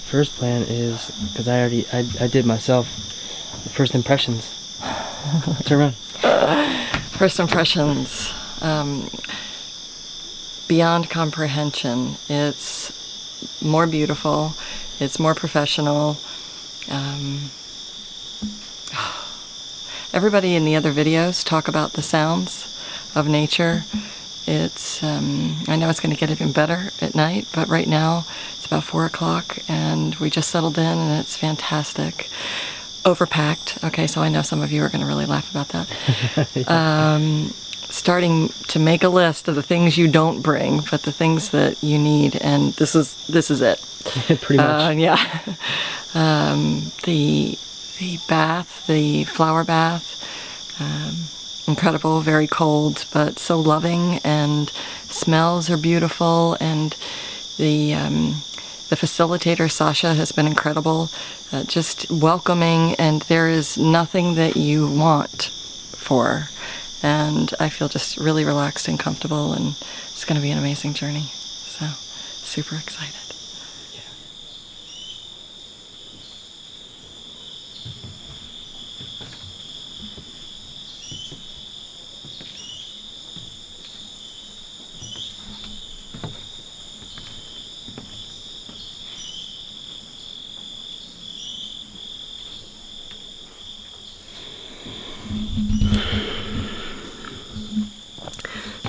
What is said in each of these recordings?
first plan is, because I did myself, the first impressions. Turn around. First impressions, beyond comprehension. It's more beautiful, it's more professional. Everybody in the other videos talk about the sounds of nature. It's, I know it's going to get even better at night, but right now it's about 4 o'clock and we just settled in and it's fantastic. Overpacked. Okay, so I know some of you are going to really laugh about that. Starting to make a list of the things you don't bring, but the things that you need, and this is it. Pretty much. Yeah. The bath, the flower bath, incredible, very cold, but so loving, and smells are beautiful, and the facilitator, Sasha, has been incredible, just welcoming, and there is nothing that you want for, and I feel just really relaxed and comfortable, and it's going to be an amazing journey, so super excited.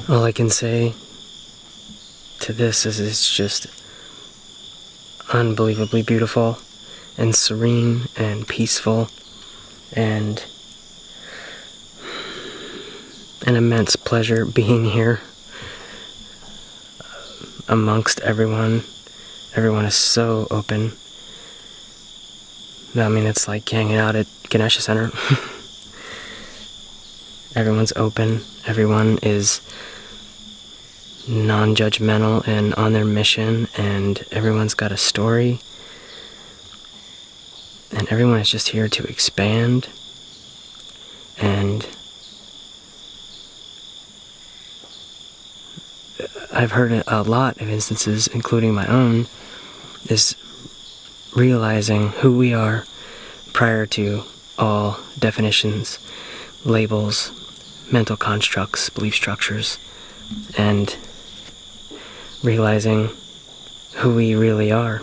All I can say to this is it's just unbelievably beautiful and serene and peaceful and an immense pleasure being here amongst everyone. Everyone is so open. I mean, it's like hanging out at Ganesha Center. Everyone's open. Everyone is non-judgmental and on their mission, and everyone's got a story, and everyone is just here to expand. And I've heard a lot of instances, including my own, is realizing who we are prior to all definitions, labels, mental constructs, belief structures, and realizing who we really are.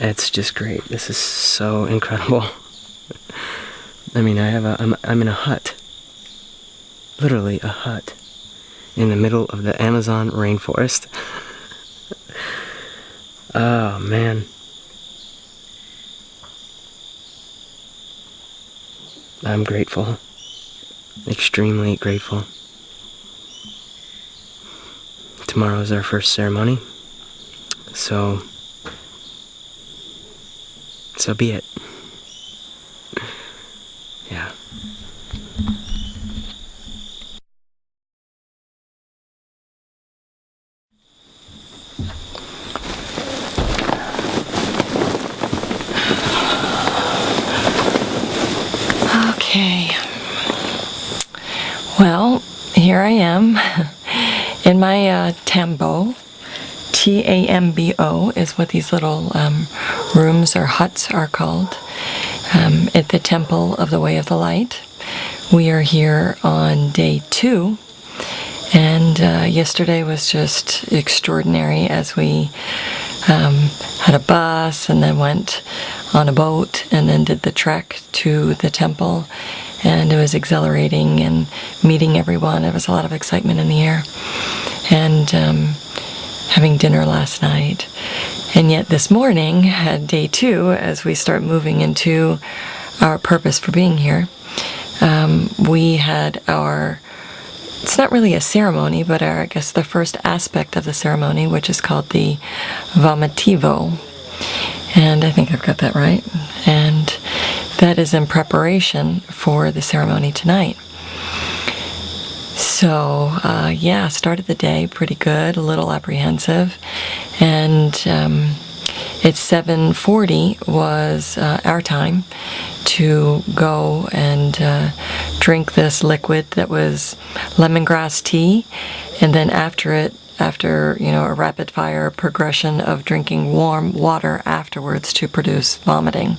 It's just great. This is so incredible. I mean, I'm in a hut, literally a hut, in the middle of the Amazon rainforest. Oh man. I'm grateful. Extremely grateful. Tomorrow is our first ceremony, so be it. Yeah. Okay. Well, here I am in my tambo. Tambo is what these little rooms or huts are called, at the Temple of the Way of the Light. We are here on day 2, and yesterday was just extraordinary as we had a bus and then went on a boat and then did the trek to the temple, and it was exhilarating and meeting everyone. There was a lot of excitement in the air, and having dinner last night. And yet this morning, at day 2, as we start moving into our purpose for being here, we had our, it's not really a ceremony, but I guess the first aspect of the ceremony, which is called the Vomitivo. And I think I've got that right. And that is in preparation for the ceremony tonight. So, yeah, started the day pretty good, a little apprehensive. And at 7:40 was our time to go and drink this liquid that was lemongrass tea. And then after it, after, a rapid fire progression of drinking warm water afterwards to produce vomiting.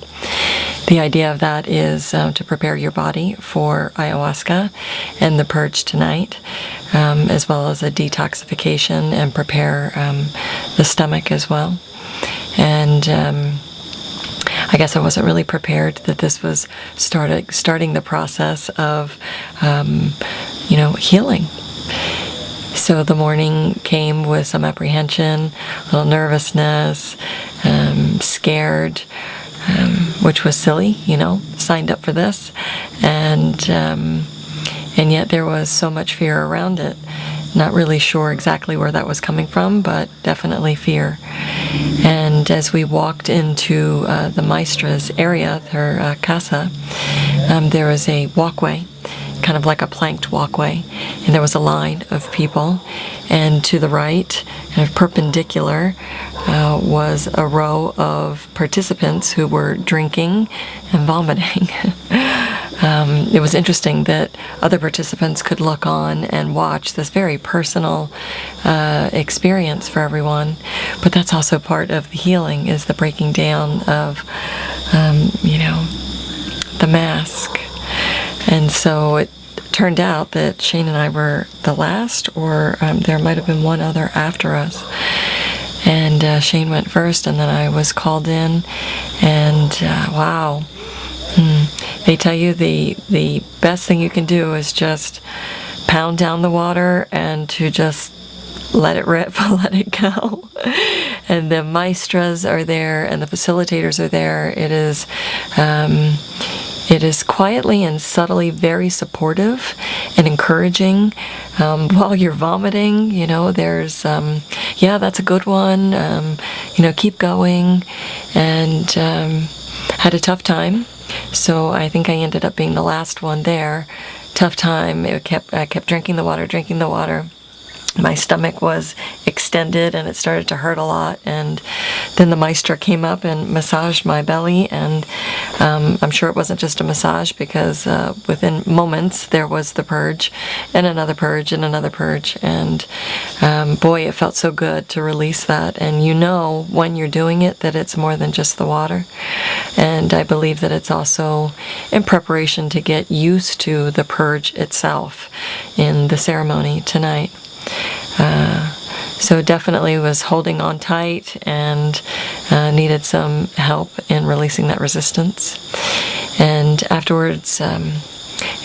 The idea of that is to prepare your body for ayahuasca and the purge tonight, as well as a detoxification and prepare the stomach as well. And I guess I wasn't really prepared that this was starting the process of, healing. So the morning came with some apprehension, a little nervousness, scared, which was silly, signed up for this. And yet there was so much fear around it. Not really sure exactly where that was coming from, but definitely fear. And as we walked into the maestra's area, her casa, there was a walkway, kind of like a planked walkway, and there was a line of people. And to the right, kind of perpendicular, was a row of participants who were drinking and vomiting. It was interesting that other participants could look on and watch this very personal experience for everyone. But that's also part of the healing, is the breaking down of, the mask. And so it turned out that Shane and I were the last, or there might have been one other after us. And Shane went first, and then I was called in, and wow. They tell you the best thing you can do is just pound down the water and to just let it rip, let it go. And the maestras are there, and the facilitators are there. It is quietly and subtly very supportive and encouraging. While you're vomiting, there's, that's a good one, keep going. And had a tough time. So I think I ended up being the last one there. Tough time. I kept drinking the water. My stomach was extended and it started to hurt a lot. And then the maestra came up and massaged my belly. And I'm sure it wasn't just a massage, because within moments there was the purge and another purge and another purge. And boy, it felt so good to release that. And when you're doing it, that it's more than just the water. And I believe that it's also in preparation to get used to the purge itself in the ceremony tonight. So definitely was holding on tight and needed some help in releasing that resistance. And afterwards,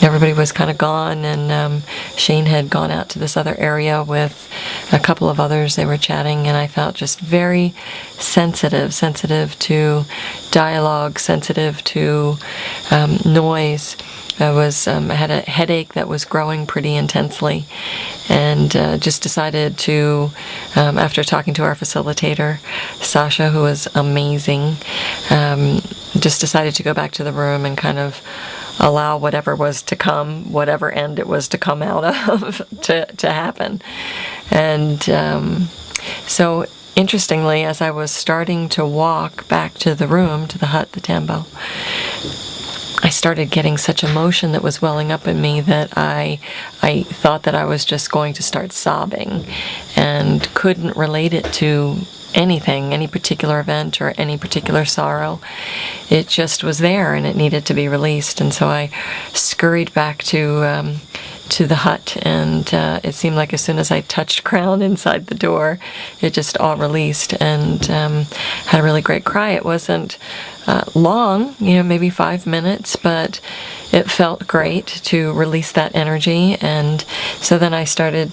everybody was kind of gone, and Shane had gone out to this other area with a couple of others. They were chatting, and I felt just very sensitive to dialogue, sensitive to noise. I had a headache that was growing pretty intensely, and just decided to, after talking to our facilitator, Sasha, who was amazing, just decided to go back to the room and kind of allow whatever was to come, whatever end it was to come out of, to happen. And so interestingly, as I was starting to walk back to the room, to the hut, the tembo, I started getting such emotion that was welling up in me that I thought that I was just going to start sobbing, and couldn't relate it to anything, any particular event or any particular sorrow. It just was there, and it needed to be released. And so I scurried back to the hut, and it seemed like as soon as I touched ground inside the door, it just all released, and had a really great cry. It wasn't long, maybe 5 minutes, but it felt great to release that energy. And so then I started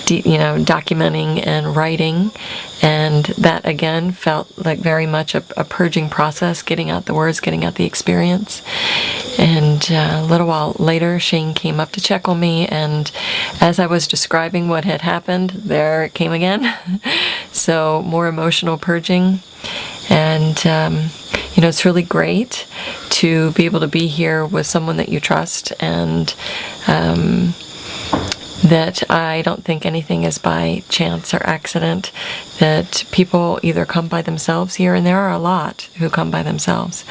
documenting and writing, and that again felt like very much a purging process, getting out the words, getting out the experience. And a little while later, Shane came up to check on me, and as I was describing what had happened, there it came again. So more emotional purging. And it's really great to be able to be here with someone that you trust, and that I don't think anything is by chance or accident, that people either come by themselves here, and there are a lot who come by themselves,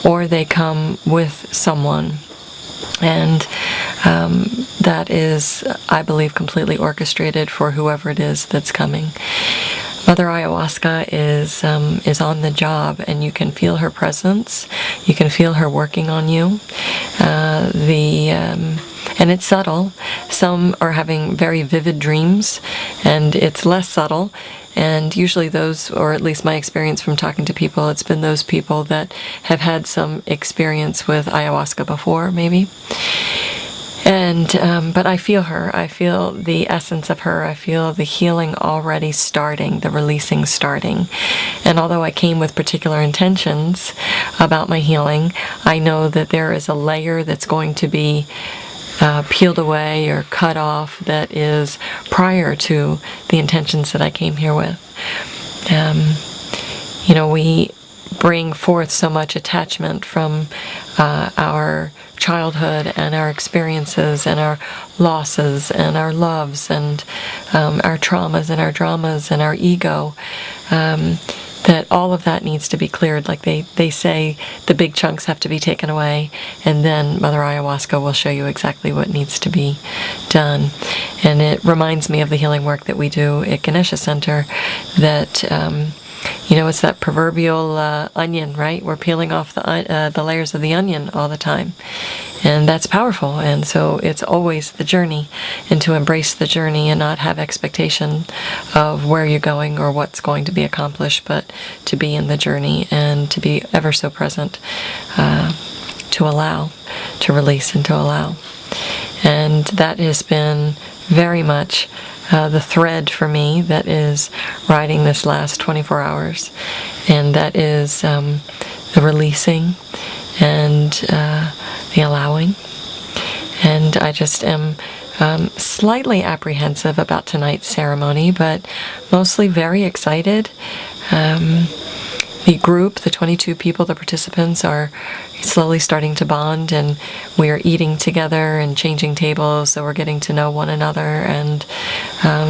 or they come with someone. And that is, I believe, completely orchestrated for whoever it is that's coming. Mother Ayahuasca is on the job, and you can feel her presence. You can feel her working on you. And it's subtle. Some are having very vivid dreams, and it's less subtle. And usually those, or at least my experience from talking to people, it's been those people that have had some experience with ayahuasca before, maybe. And, but I feel her. I feel the essence of her. I feel the healing already starting, the releasing starting. And although I came with particular intentions about my healing, I know that there is a layer that's going to be peeled away or cut off that is prior to the intentions that I came here with. We bring forth so much attachment from our childhood and our experiences and our losses and our loves and our traumas and our dramas and our ego, that all of that needs to be cleared. Like they say, the big chunks have to be taken away, and then Mother Ayahuasca will show you exactly what needs to be done. And it reminds me of the healing work that we do at Ganesha Center, that it's that proverbial onion, right? We're peeling off the layers of the onion all the time. And that's powerful. And so it's always the journey, and to embrace the journey and not have expectation of where you're going or what's going to be accomplished, but to be in the journey and to be ever so present, to allow, to release and to allow. And that has been very much the thread for me that is riding this last 24 hours. And that is the releasing and the allowing. And I just am slightly apprehensive about tonight's ceremony, but mostly very excited. The group, the 22 people, the participants, are slowly starting to bond, and we are eating together and changing tables, so we're getting to know one another, and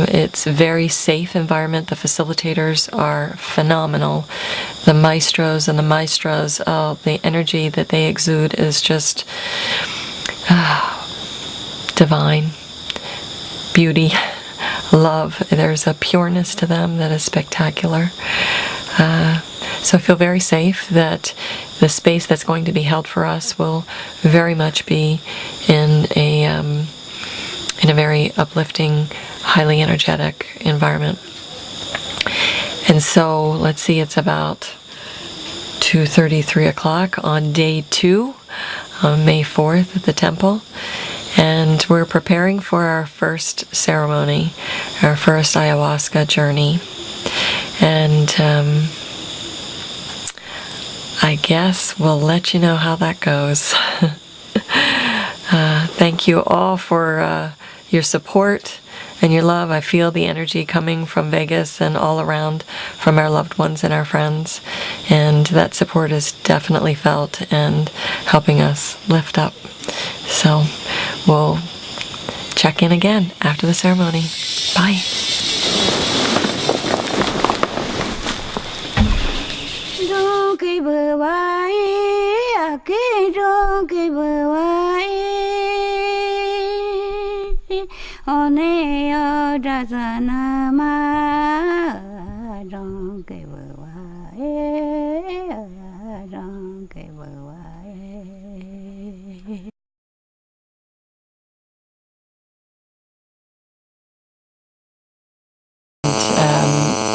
it's a very safe environment. The facilitators are phenomenal. The maestros and the maestras, the energy that they exude is just divine. Beauty, love. There's a pureness to them that is spectacular. So I feel very safe that the space that's going to be held for us will very much be in a very uplifting, highly energetic environment. And so let's see, it's about 2:30, 3 o'clock on day 2, on May 4th at the temple. And we're preparing for our first ceremony, our first ayahuasca journey. And I guess we'll let you know how that goes. Thank you all for your support and your love. I feel the energy coming from Vegas and all around from our loved ones and our friends. And that support is definitely felt and helping us lift up. So we'll check in again after the ceremony. Bye.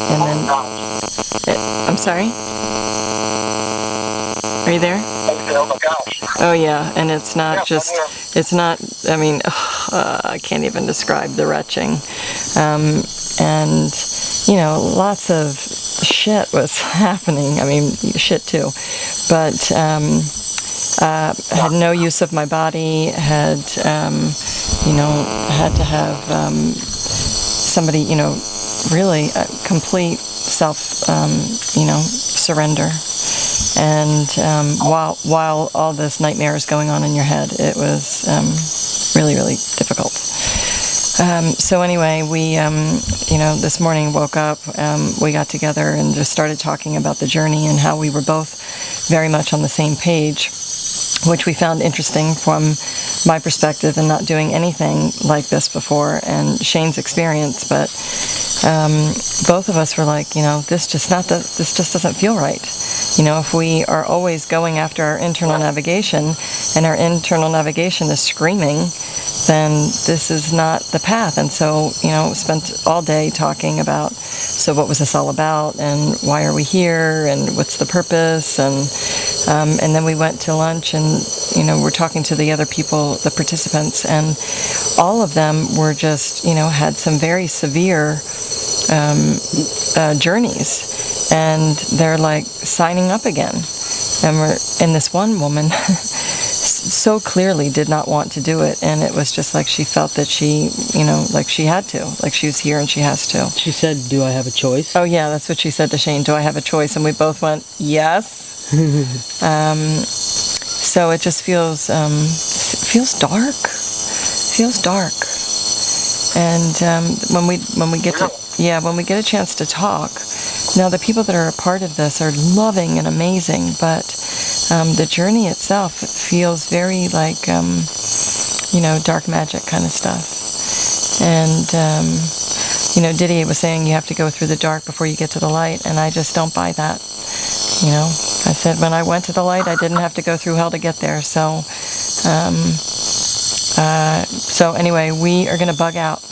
And then, I'm sorry? Are you there? Oh my gosh. Oh yeah, and it's not it's not, I mean, I can't even describe the retching. And, lots of shit was happening. I mean, shit too. But had no use of my body, had to have somebody, really complete self, surrender. And while all this nightmare is going on in your head, it was really, really difficult. So anyway, we, this morning woke up, we got together and just started talking about the journey and how we were both very much on the same page, which we found interesting from my perspective and not doing anything like this before, and Shane's experience, but both of us were like, this just doesn't feel right. If we are always going after our internal navigation and our internal navigation is screaming, then this is not the path. And so, spent all day talking about, so what was this all about, and why are we here, and what's the purpose, and then we went to lunch, and we're talking to the other people, the participants, and all of them were just, had some very severe journeys, and they're like signing up again. And this one woman so clearly did not want to do it, and it was just like she felt that she, like she had to, like she was here and she has to. She said, "Do I have a choice?" Oh yeah, that's what she said to Shane. Do I have a choice? And we both went, yes. So it just feels dark. Feels dark. And when we get a chance to talk, now the people that are a part of this are loving and amazing, but the journey itself feels very like dark magic kind of stuff. And Didier was saying you have to go through the dark before you get to the light, and I just don't buy that. I said when I went to the light, I didn't have to go through hell to get there. So anyway, we are going to bug out.